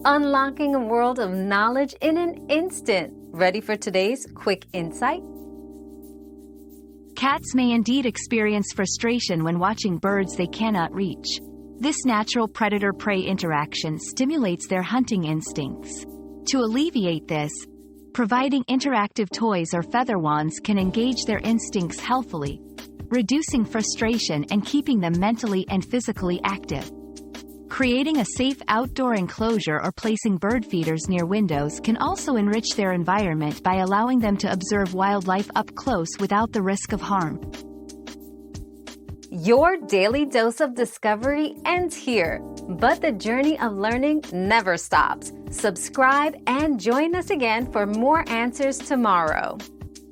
unlocking a world of knowledge in an instant. Ready for today's quick insight? Cats may indeed experience frustration when watching birds they cannot reach. This natural predator-prey interaction stimulates their hunting instincts. To alleviate this, providing interactive toys or feather wands can engage their instincts healthily, reducing frustration and keeping them mentally and physically active. Creating a safe outdoor enclosure or placing bird feeders near windows can also enrich their environment by allowing them to observe wildlife up close without the risk of harm. Your daily dose of discovery ends here, but the journey of learning never stops. Subscribe and join us again for more answers tomorrow.